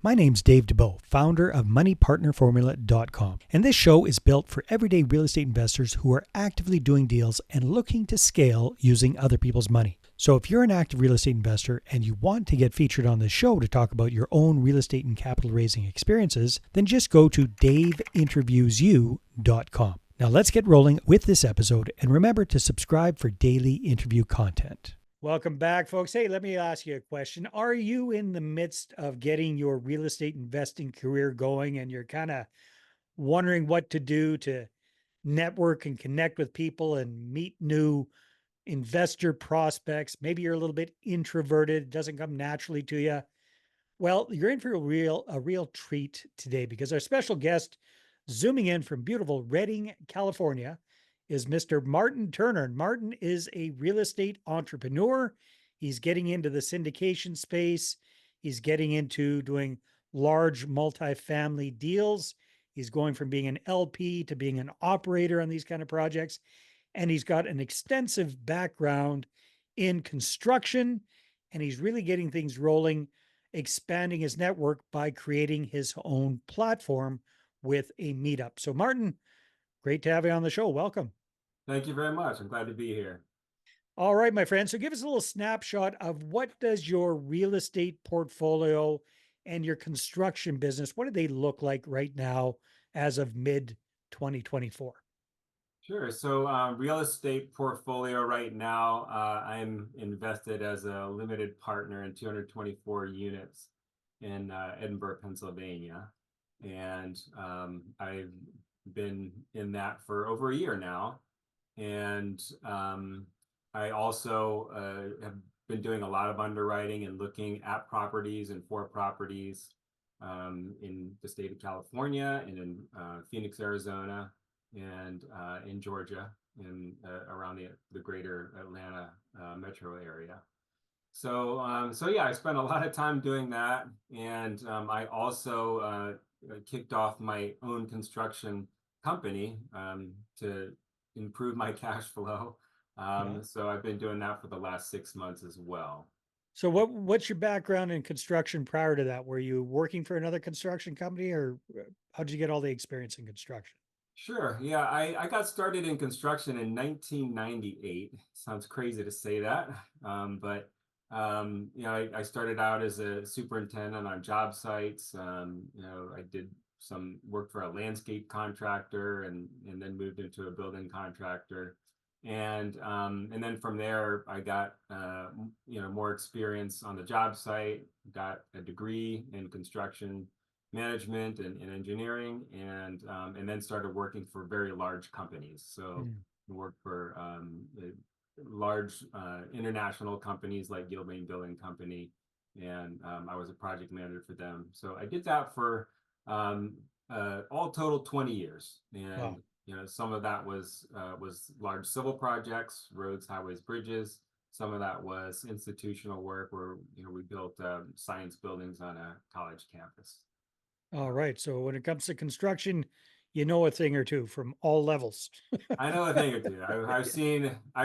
My name's Dave DeBow, founder of MoneyPartnerFormula.com, and this show is built for everyday real estate investors who are actively doing deals and looking to scale using other people's money. So if you're an active real estate investor and you want to get featured on this show to talk about your own real estate and capital raising experiences, then just go to daveinterviewyou.com. Now let's get rolling with this episode, and remember to subscribe for daily interview content. Welcome back, folks. Hey, let me ask you a question. Are you in the midst of getting your real estate investing career going and you're kind of wondering what to do to network and connect with people and meet new investor prospects? Maybe you're a little bit introverted, it doesn't come naturally to you. Well, you're in for a real treat today because our special guest zooming in from beautiful Redding, California, is Mr. Martin Turner. Martin is a real estate entrepreneur. He's getting into the syndication space. He's getting into doing large multifamily deals. He's going from being an LP to being an operator on these kind of projects. And he's got an extensive background in construction, and he's really getting things rolling, expanding his network by creating his own platform with a meetup. So Martin, great to have you on the show. Welcome. Thank you very much. I'm glad to be here. All right, my friend. So give us a little snapshot of what does your real estate portfolio and your construction business, what do they look like right now as of mid 2024? Sure. So real estate portfolio right now, I'm invested as a limited partner in 224 units in Edinburgh, Pennsylvania. And I've been in that for over a year now. And I also have been doing a lot of underwriting and looking at properties and for properties in the state of California and in Phoenix, Arizona, and in Georgia and around the greater Atlanta metro area. So yeah, I spent a lot of time doing that. And I also kicked off my own construction company to improve my cash flow. So I've been doing that for the last 6 months as well. So what's your background in construction prior to that? Were you working for another construction company, or how did you get all the experience in construction? Sure. Yeah, I got started in construction in 1998. Sounds crazy to say that, but I started out as a superintendent on job sites. I did some work for a landscape contractor and then moved into a building contractor. And then from there, I got more experience on the job site, got a degree in construction management and engineering, and then started working for very large companies. So I worked for large international companies like Gilbane Building Company, and I was a project manager for them. So I did that for all total 20 years. And Wow. some of that was large civil projects, roads, highways, bridges. Some of that was institutional work where we built science buildings on a college campus. All right. So when it comes to construction, you know a thing or two from all levels. I know a thing or two. I've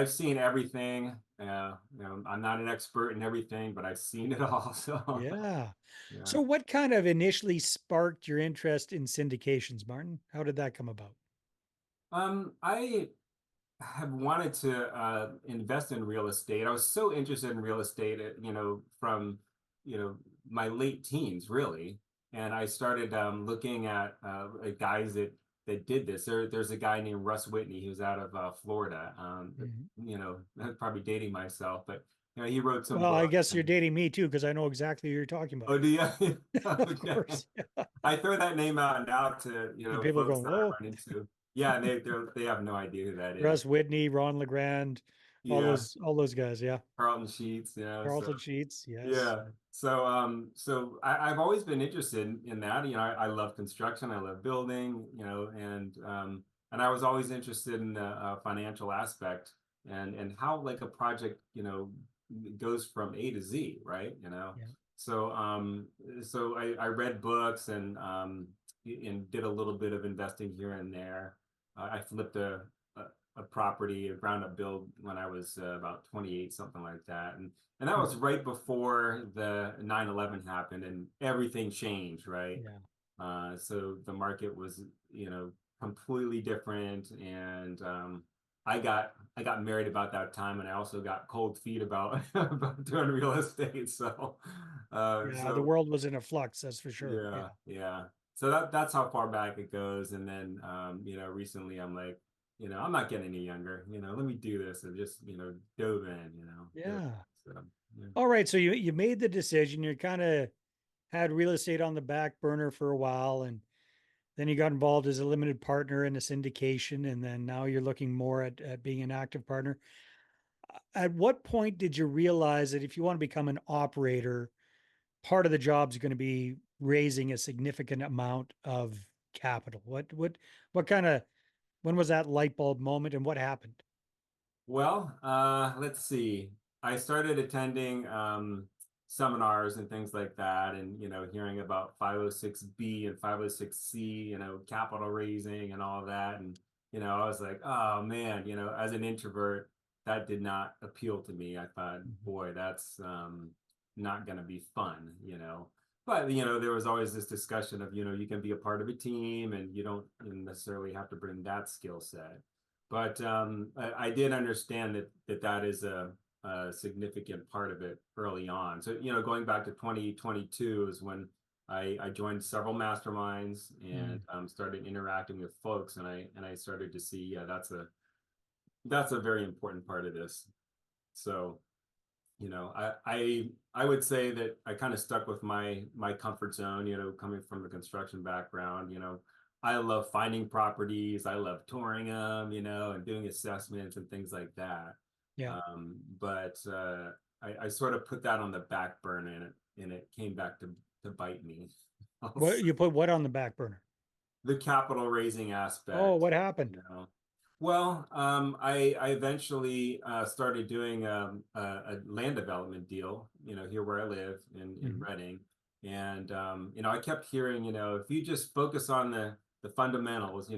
seen everything. I'm not an expert in everything, but I've seen it all. So Yeah. yeah. So what kind of initially sparked your interest in syndications, Martin? How did that come about? I have wanted to invest in real estate. I was so interested in real estate, from my late teens, really. And I started looking at guys that did this. There's a guy named Russ Whitney who's out of Florida. Mhm. Probably dating myself, but he wrote some Well, I books. guess you're dating me too, because I know exactly who you're talking about. Oh, do you? Of Okay. course. Yeah. I throw that name out now to And people are folks going, that I whoa, run into. Yeah, and they have no idea who that is. Russ Whitney, Ron LeGrand, Yeah, all those guys. Yeah. Carlton Sheets. So Carlton Sheets. Yes. yeah. So I've always been interested in that. I love construction. I love building. And I was always interested in the financial aspect and how like a project goes from A to Z, right? Yeah. So I read books and did a little bit of investing here and there. I flipped a property, a ground up build when I was about 28, something like that. And that was Mhm. right before the 9/11 happened and everything changed, right? Yeah. So the market was, completely different. And I got married about that time, and I also got cold feet about about doing real estate. So Yeah. The so world was in a flux, that's for sure. yeah, Yeah. yeah. So that's how far back it goes. And then recently I'm like, I'm not getting any younger. Let me do this. And just, dove in, dove in. Yeah. So yeah. All right. So you made the decision. You kind of had real estate on the back burner for a while, and then you got involved as a limited partner in a syndication, and then now you're looking more at being an active partner. At what point did you realize that if you want to become an operator, part of the job is going to be raising a significant amount of capital? What kind of when was that light bulb moment, and what happened? Well, let's see. I started attending seminars and things like that, and hearing about 506B and 506C, capital raising and all of that. And I was like, oh man, as an introvert, that did not appeal to me. I thought, Mhm. boy, that's not going to be fun, But there was always this discussion of, you can be a part of a team, and you don't necessarily have to bring that skill set. But I did understand that is a significant part of it early on. So, going back to 2022 is when I joined several masterminds and Mm. started interacting with folks, and I started to see, yeah, that's a very important part of this. So, I would say that I kind of stuck with my comfort zone, coming from the construction background. I love finding properties, I love touring them, and doing assessments and things like that. Yeah. But I sort of put that on the back burner, and it came back to bite me. What Also, you put what on the back burner? the capital raising Oh, aspect, what happened? you know. Well, I eventually started doing a land development deal, here where I live in Mhm. Reading. And I kept hearing, if you just focus on the fundamentals,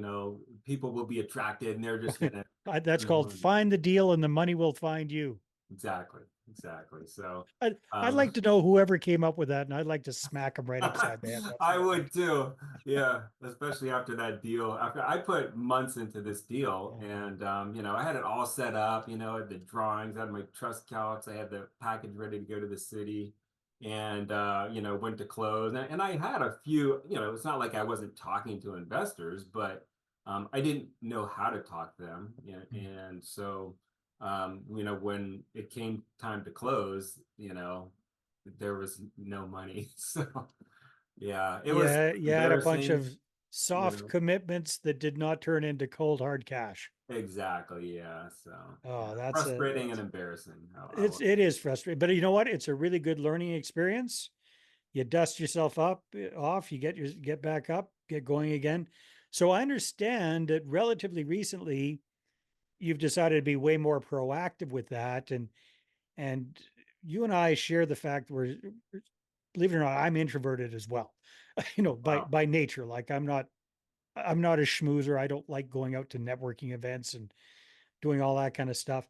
people will be attracted and they're just gonna, That's called find the deal and the money will find you. exactly, exactly. So I'd um like to know whoever came up with that, and I'd like to smack them right upside the head. That's I what I'd like would to. too. Yeah, especially after that deal. After I put months into this deal, Oh, and I had it all set up, the drawings, I had my trust calcs, I had the package ready to go to the city, and went to close. And I had a few, it's not like I wasn't talking to investors, but I didn't know how to talk to them. mm. And so when it came time to close, there was no money. So yeah, it was Yeah, you had a bunch embarrassing, of you soft know. commitments that did not turn into cold hard cash. Exactly, yeah. So yeah, Oh, frustrating and embarrassing. it is frustrating, but you know what? It's a really good learning experience. You dust yourself up off, you get back up, get going again. So I understand that relatively recently you've decided to be way more proactive with that, and you and I share the fact we're, believe it or not, I'm introverted as well. By Wow. nature. Like I'm not a schmoozer. I don't like going out to networking events and doing all that kind of stuff.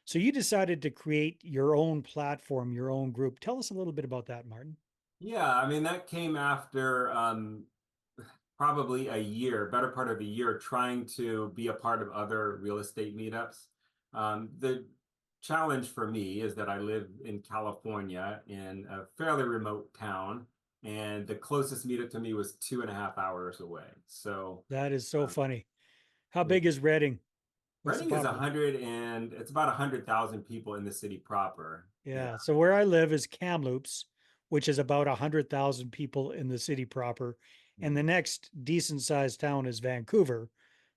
So you decided to create your own platform, your own group. Tell us a little bit about that, Martin. Yeah, I mean that came after probably a year, better part of a year, trying to be a part of other real estate meetups. The challenge for me is that I live in California in a fairly remote town, and the closest meetup to me was 2.5 hours away. So That is so um, funny. How yeah. big is Reading? What's the Reading is a population? hundred and it's about 100,000 people in the city proper. Yeah. Yeah. So where I live is Kamloops, which is about 100,000 people in the city proper. And the Hmm. next decent sized town is Vancouver,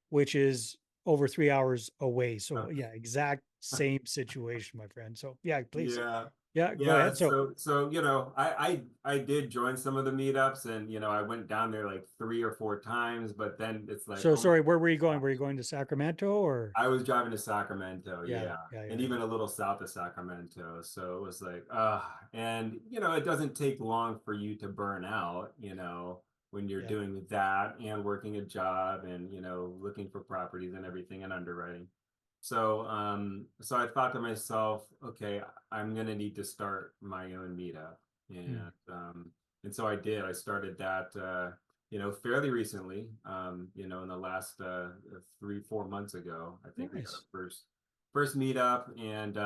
which is over 3 hours away. So Okay. yeah, exact same situation, my friend. So yeah, please. Yeah. Yeah, go Yeah. ahead. So So I did join some of the meetups, and I went down there like 3 or 4 times, but then it's like, so oh my sorry, where were you going? gosh. Were you going to Sacramento or I was driving to Sacramento, yeah, yeah, yeah, and yeah, yeah. even a little south of Sacramento. So it was like, and it doesn't take long for you to burn out, when you're Yeah. doing that and working a job and looking for properties and everything and underwriting. So I thought to myself, okay, I'm gonna need to start my own meetup, Hmm. and so I did. I started that, fairly recently. In the last 3, 4 months ago, I think we had Nice. our first meetup, and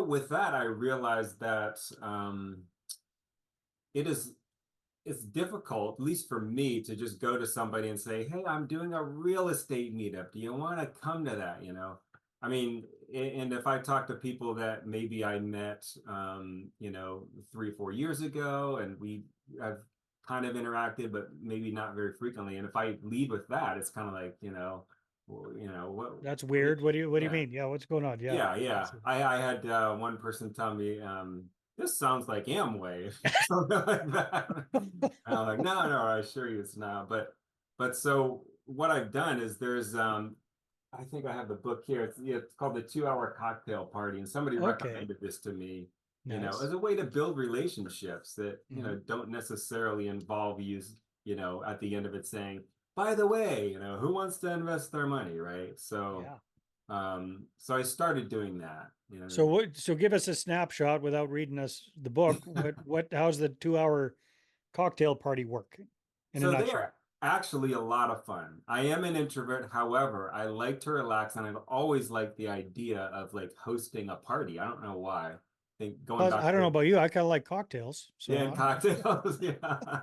with that, I realized that it is it's difficult, at least for me, to just go to somebody and say, "Hey, I'm doing a real estate meetup. Do you want to come to that?" I mean, and if I talk to people that maybe I met, 3, 4 years ago, and have kind of interacted, but maybe not very frequently. And if I lead with that, it's kind of like, That's what, weird. What do you yeah. mean? Yeah, what's going on? Yeah. Yeah, yeah. Absolutely. I had one person tell me, this sounds like Amway, something like that. And I'm like, no, no, I assure you it's not. But so what I've done is I think I have the book here. It's called the 2 Hour Cocktail Party, and somebody Okay. recommended this to me, Nice. as a way to build relationships that, Hmm. don't necessarily involve you, at the end of it saying, by the way, who wants to invest their money, right? Yeah. So I started doing that, So give us a snapshot without reading us the book. How's the 2 hour cocktail party work in a So they are nutshell? actually a lot of fun. I am an introvert. However, I like to relax, and I've always liked the idea of like hosting a party. I don't know why. I think going Plus, back I don't know to, about you. I kind of like cocktails. yeah, So and cocktails. Yeah.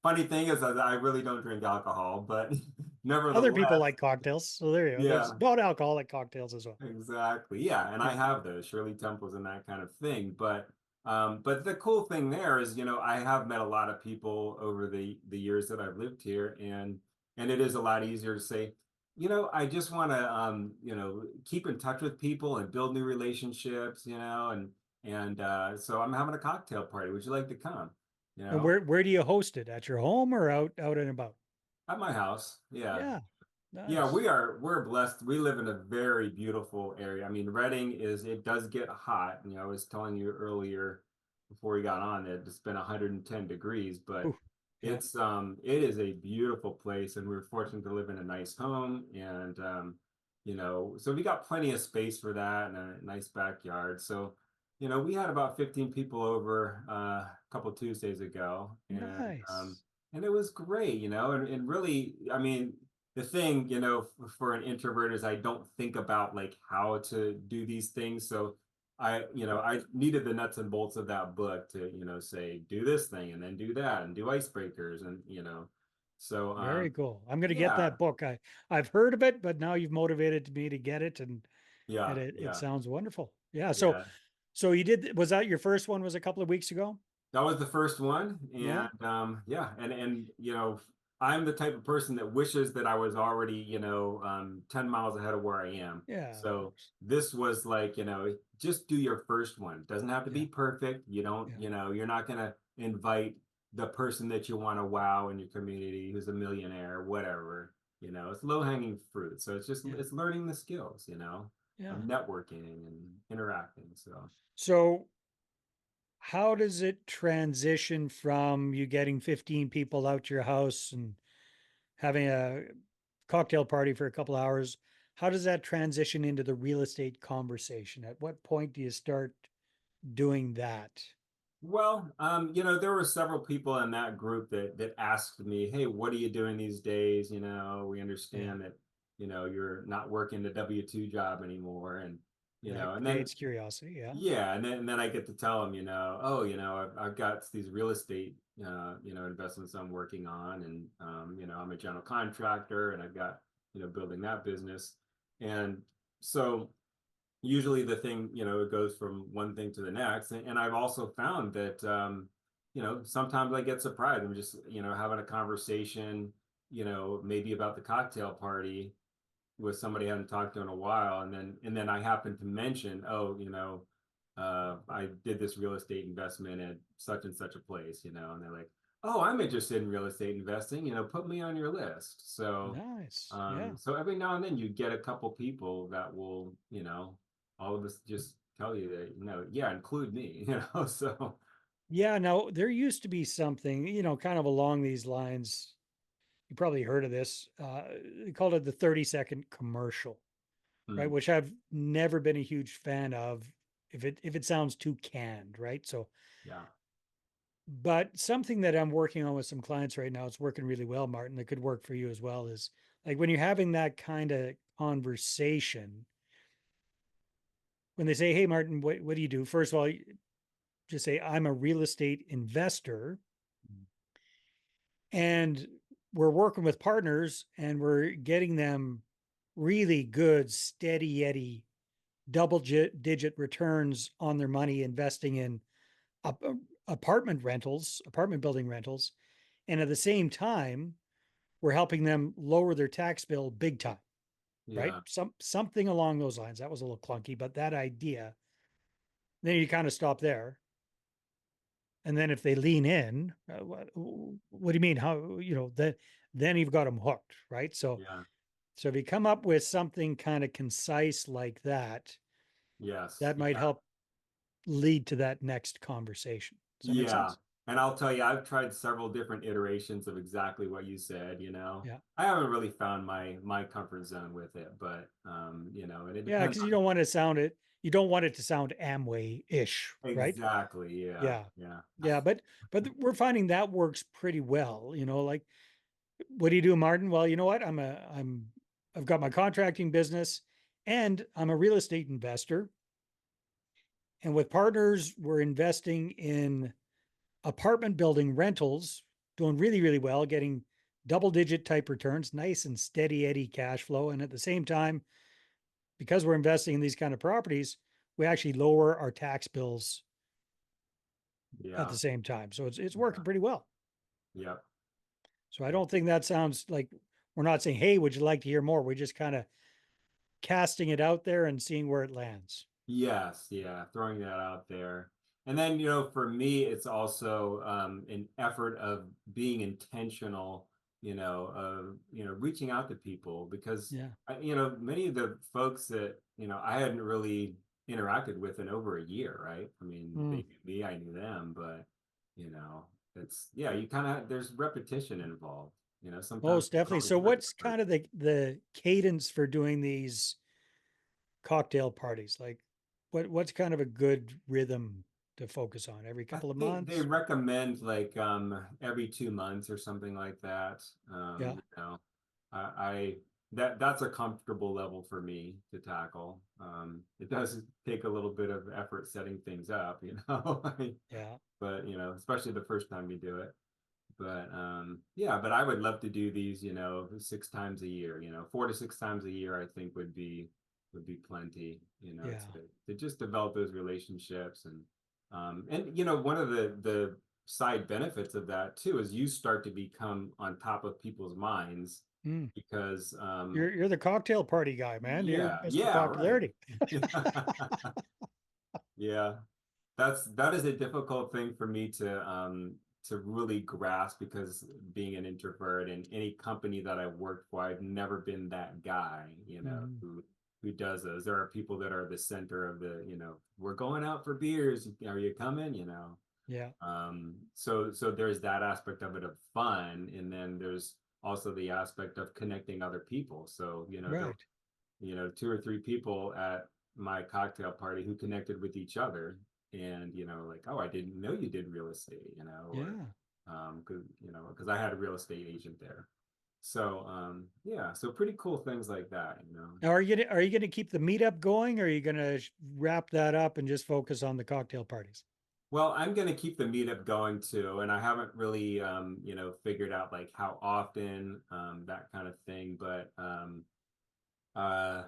Funny thing is, I really don't drink alcohol, but other people nevertheless, like cocktails. So there you go. That's yeah. non-alcoholic cocktails as well. Exactly. Yeah, and I Yeah. have those Shirley Temples and that kind of thing. But the cool thing there is, I have met a lot of people over the years that I've lived here, and it is a lot easier to say, I just want to keep in touch with people and build new relationships, and so I'm having a cocktail party. Would you like to come? You And know, where do you host it? At your home or out and about? at my house. Yeah. Yeah. Yeah, Nice. we're blessed. We live in a very beautiful area. I mean, Reading it does get hot. I was telling you earlier before we got on that it's been 110 degrees, but Ooh, yeah. it is a beautiful place, and we're fortunate to live in a nice home, and so we got plenty of space for that and a nice backyard. So, we had about 15 people over a couple Tuesdays ago, Nice. and it was great, and really, I mean, the thing, for an introvert is I don't think about like how to do these things. So I needed the nuts and bolts of that book to, say, do this thing and then do that and do icebreakers and, so Very cool. I'm going to get yeah, that book. I've heard of it, but now you've motivated me to get it, and yeah, it yeah, sounds wonderful. Yeah. So yeah. so you did. Was that your first one? Was a couple of weeks ago? That was the first one, Yeah. and yeah, and I'm the type of person that wishes that I was already 10 miles ahead of where I am. Yeah. Of So course. this was like, just do your first one. Doesn't have to Yeah. be perfect. You don't, Yeah. you're not gonna invite the person that you want to wow in your community who's a millionaire, whatever. It's low hanging fruit. So Yeah. it's learning the skills, of Yeah. networking and interacting. So So how does it transition from you getting 15 people out to your house and having a cocktail party for a couple hours? How does that transition into the real estate conversation? At what point do you start doing that? Well, there were several people in that group that asked me, "Hey, what are you doing these days? We Yeah. understand that, you're not working the W-2 job anymore." And Right. and then Creates curiosity. Yeah. yeah, and then I get to tell them, oh, I've got these real estate, investments I'm working on, and I'm a general contractor, and I've got, building that business, and so usually the thing, it goes from one thing to the next. And I've also found that, sometimes I get surprised. I'm just, having a conversation, maybe about the cocktail party with somebody I haven't talked to in a while. And then I happen to mention, oh, I did this real estate investment at such and such a place, and they're like, oh, I'm interested in real estate investing, put me on your list. So Nice. Yeah. so every now and then you get a couple people that will, all of us just tell you that, yeah, include me, so Yeah. Now, there used to be something, kind of along these lines. You probably heard of this. They called it the 30-second commercial. right? Mm, Which I've never been a huge fan of if it sounds too canned, right? So, yeah. but something that I'm working on with some clients right now, it's working really well, Martin, that could work for you as well is like when you're having that kind of conversation, when they say, "Hey, Martin, what do you do?" First of all, just say, "I'm a real estate investor Mm, and we're working with partners and we're getting them really good, steady Eddie double digit returns on their money investing in apartment rentals, apartment building rentals. And at the same time, we're helping them lower their tax bill big time, right? yeah. Something along those lines. That was a little clunky, but that idea, then you kind of stop there. And then if they lean in, what do you mean? How, then you've got them hooked, right? So, Yeah. so if you come up with something kind of concise like that, Yes. that might Yeah. help lead to that next conversation. Does that make Yeah. sense? And I'll tell you, I've tried several different iterations of exactly what you said, you know. Yeah. I haven't really found my comfort zone with it, but you know, and it Yeah. depends Cause on you don't want it to sound Amway-ish, right? exactly. Yeah. Yeah. Yeah. Yeah. But we're finding that works pretty well. Like, what do you do, Martin? Well, you know what? I've got my contracting business and I'm a real estate investor. And with partners, we're investing in apartment building rentals, doing really, really well, getting double digit type returns, nice and steady eddy cash flow. And at the same time, because we're investing in these kind of properties, we actually lower our tax bills at Yeah. the same time. So it's Yeah. working pretty well. Yep. So I don't think that sounds like we're not saying, hey, would you like to hear more? We're just kind of casting it out there and seeing where it lands. Yes, yeah, throwing that out there. And then, for me, it's also an effort of being intentional, reaching out to people because, Yeah. many of the folks that, I hadn't really interacted with in over a year, right? I mean, Mm. they knew me, I knew them, but, you know, yeah, you kind of, there's repetition involved, sometimes Most you don't definitely. always So have what's effort. kind of the cadence for doing these cocktail parties? Like what's kind of a good rhythm to focus on? Every I couple of think they months? recommend like every 2 months or something like that. Yeah. I that's a comfortable level for me to tackle. It does take a little bit of effort setting things up, Yeah. but especially the first time you do it. But yeah, but I would love to do these, 6 times a year, 4 to 6 times a year, I think would be plenty, Yeah. to just develop those relationships and one of the side benefits of that too is you start to become on top of people's minds Mm. because You're the cocktail party guy, man. You're yeah, Mr. yeah, right. Popularity. Yeah. That is a difficult thing for me to really grasp because being an introvert in any company that I've worked for, I've never been that guy, Mm. who does those. There are people that are the center of we're going out for beers. Are you coming? Yeah. So there's that aspect of it of fun, and then there's also the aspect of connecting other people. So, there Right. 2 or 3 people at my cocktail party who connected with each other and like, oh, I didn't know you did real estate, or Yeah. because I had a real estate agent there. So yeah, so pretty cool things like that. Now, are you gonna keep the meetup going, or are you gonna wrap that up and just focus on the cocktail parties? Well, I'm going to keep the meetup going too, and I haven't really figured out like how often, that kind of thing, but uh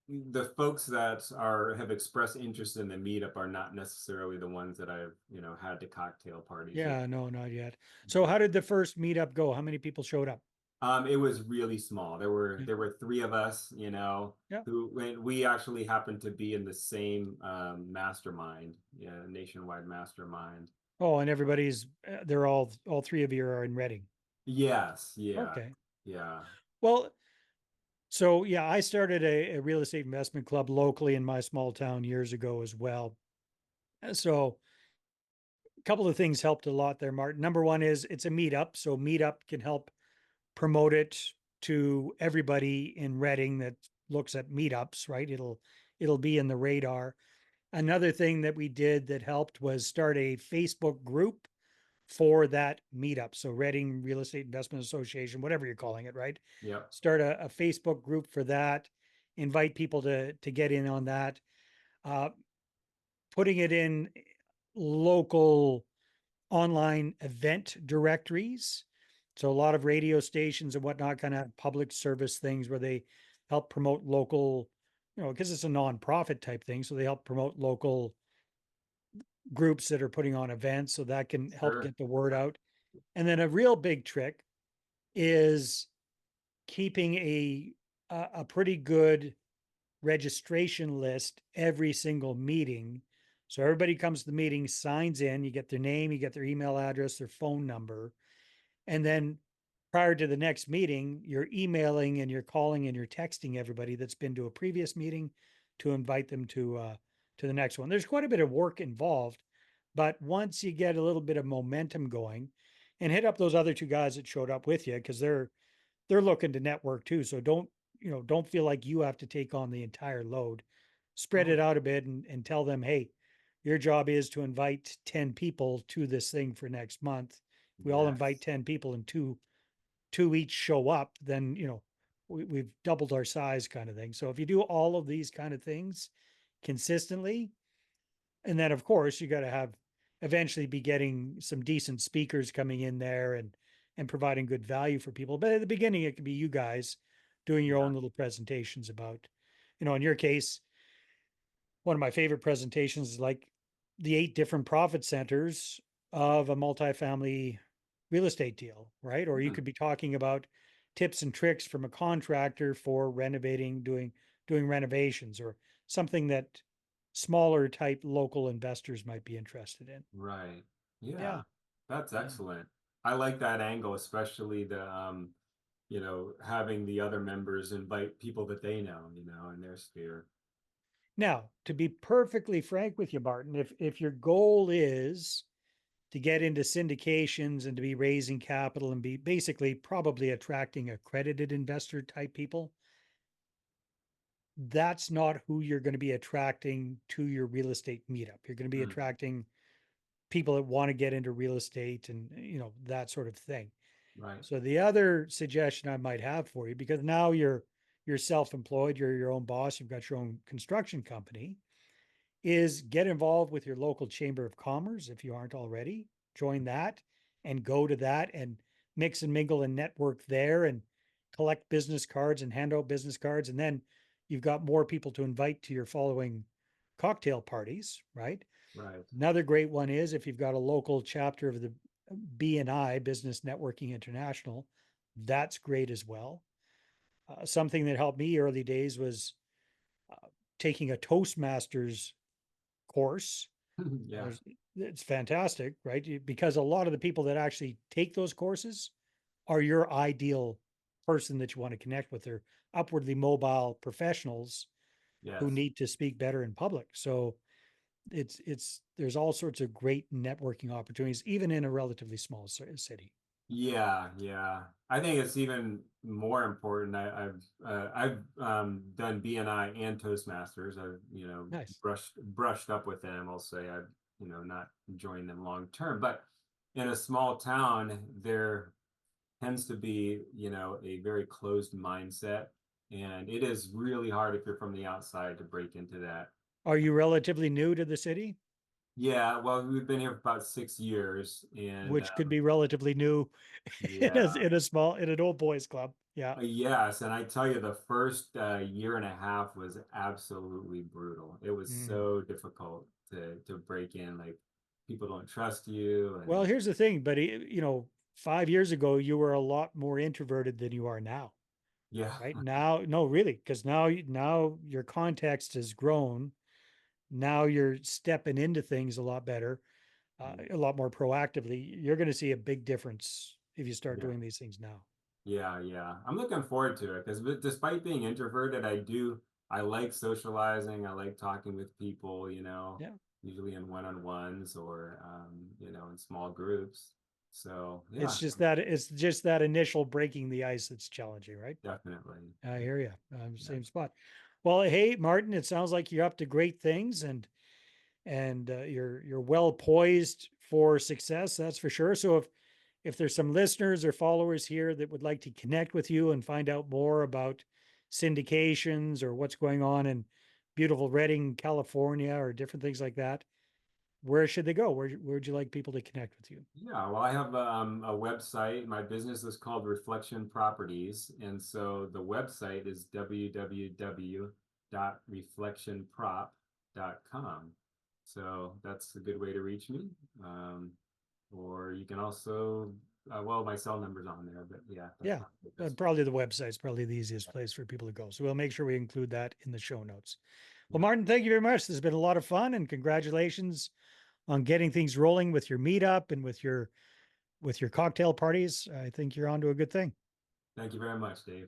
the folks that are have expressed interest in the meetup are not necessarily the ones that I've had to cocktail parties with. Yeah, no, not yet. So how did the first meetup go? How many people showed up? It was really small. There were Yeah. there were 3 of us, Yeah. who when we actually happened to be in the same mastermind, yeah, nationwide mastermind. Oh, and they're all three of you are in Reading. Yes, yeah, Okay. yeah. Well, so yeah, I started a real estate investment club locally in my small town years ago as well. So a couple of things helped a lot there, Martin. Number one is it's a meetup. So meetup can help promote it to everybody in Reading that looks at meetups, right? It'll be in the radar. Another thing that we did that helped was start a Facebook group for that meetup. So Reading Real Estate Investment Association, whatever you're calling it, right? Yep. Start a Facebook group for that. Invite people to get in on that. Uh, Putting it in local online event directories. So a lot of radio stations and whatnot kind of have public service things where they help promote local, because it's a nonprofit type thing. So they help promote local groups that are putting on events. So that can help Sure. get the word out. And then a real big trick is keeping a pretty good registration list every single meeting. So everybody comes to the meeting, signs in, you get their name, you get their email address, their phone number. And then prior to the next meeting, you're emailing and you're calling and you're texting everybody that's been to a previous meeting to invite them to the next one. There's quite a bit of work involved, but once you get a little bit of momentum going, and hit up those other two guys that showed up with you because they're looking to network too. So don't feel like you have to take on the entire load. Spread Oh, it out a bit and tell them, hey, your job is to invite 10 people to this thing for next month. If we all invite yes. 10 people and two each show up, then we've doubled our size kind of thing. So if you do all of these kind of things consistently, and then of course you got to have eventually be getting some decent speakers coming in there and providing good value for people. But at the beginning, it could be you guys doing your Yeah. own little presentations about, in your case, one of my favorite presentations is like the 8 different profit centers of a multifamily real estate deal, right? Or you Hmm. could be talking about tips and tricks from a contractor for renovating, doing renovations, or something that smaller type local investors might be interested in. Right. Yeah. Yeah. That's Yeah. excellent. I like that angle, especially having the other members invite people that they know, in their sphere. Now, to be perfectly frank with you, Martin, if your goal is to get into syndications and to be raising capital and be basically probably attracting accredited investor type people, that's not who you're going to be attracting to your real estate meetup. You're going to be Hmm. attracting people that want to get into real estate and that sort of thing. Right. So the other suggestion I might have for you, because now you're self-employed, you're your own boss, you've got your own construction company, is get involved with your local chamber of commerce if you aren't already. Join that and go to that and mix and mingle and network there and collect business cards and hand out business cards. And then you've got more people to invite to your following cocktail parties, right? Right. Another great one is if you've got a local chapter of the BNI, Business Networking International, that's great as well. Something that helped me early days was uh, taking a Toastmasters course. Yeah. There's It's fantastic, right? Because a lot of the people that actually take those courses are your ideal person that you want to connect with. They're upwardly mobile professionals who Yes. need to speak better in public. So it's there's all sorts of great networking opportunities, even in a relatively small city. Yeah, yeah. I think it's even more important. I've done BNI and Toastmasters. I've Nice. brushed up with them. I'll say I've not joined them long term, but in a small town, there tends to be a very closed mindset, and it is really hard if you're from the outside to break into that. Are you relatively new to the city? Yeah, well, we've been here for about 6 years, and Which could be relatively new yeah. in an old boys club. Yeah. Yes, and I tell you, the first year and a half was absolutely brutal. It was Mm. so difficult to break in. Like people don't trust you, Well, and here's the thing, but 5 years ago you were a lot more introverted than you are now, yeah, right? Now, no, really, because now your context has grown. Now you're stepping into things a lot better, a lot more proactively. You're going to see a big difference if you start yeah, doing these things now. yeah. I'm looking forward to it because despite being introverted, I like socializing. I like talking with people, Yeah. usually in one-on-ones or in small groups. So yeah, it's just that initial breaking the ice that's challenging, right? definitely. I hear you. Yeah. Same spot. Well, hey, Martin, it sounds like you're up to great things, and you're well poised for success. That's for sure. So if there's some listeners or followers here that would like to connect with you and find out more about syndications or what's going on in beautiful Redding, California, or different things like that, where should they go? Where would you like people to connect with you? Yeah, well, I have a website. My business is called Reflection Properties. And so the website is www.reflectionprop.com. So that's a good way to reach me. Or you can also, well, my cell number's on there, but yeah, that's Yeah, probably the best. probably the website's probably the easiest place for people to go. So we'll make sure we include that in the show notes. Well, Martin, thank you very much. This has been a lot of fun, and congratulations on getting things rolling with your meetup and with your cocktail parties. I think you're onto a good thing. Thank you very much, Dave.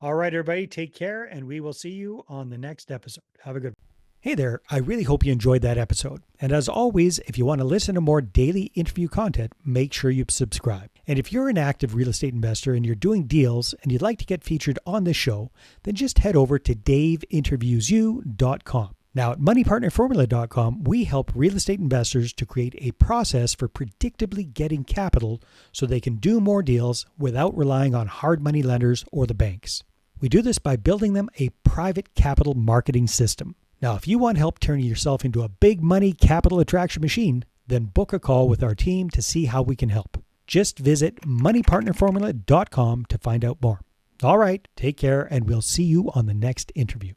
All right, everybody, take care, and we will see you on the next episode. Have a good one. Hey there, I really hope you enjoyed that episode. And as always, if you want to listen to more daily interview content, make sure you subscribe. And if you're an active real estate investor and you're doing deals and you'd like to get featured on this show, then just head over to daveinterviewyou.com. Now, at moneypartnerformula.com, we help real estate investors to create a process for predictably getting capital so they can do more deals without relying on hard money lenders or the banks. We do this by building them a private capital marketing system. Now, if you want help turning yourself into a big money capital attraction machine, then book a call with our team to see how we can help. Just visit moneypartnerformula.com to find out more. All right, take care, and we'll see you on the next interview.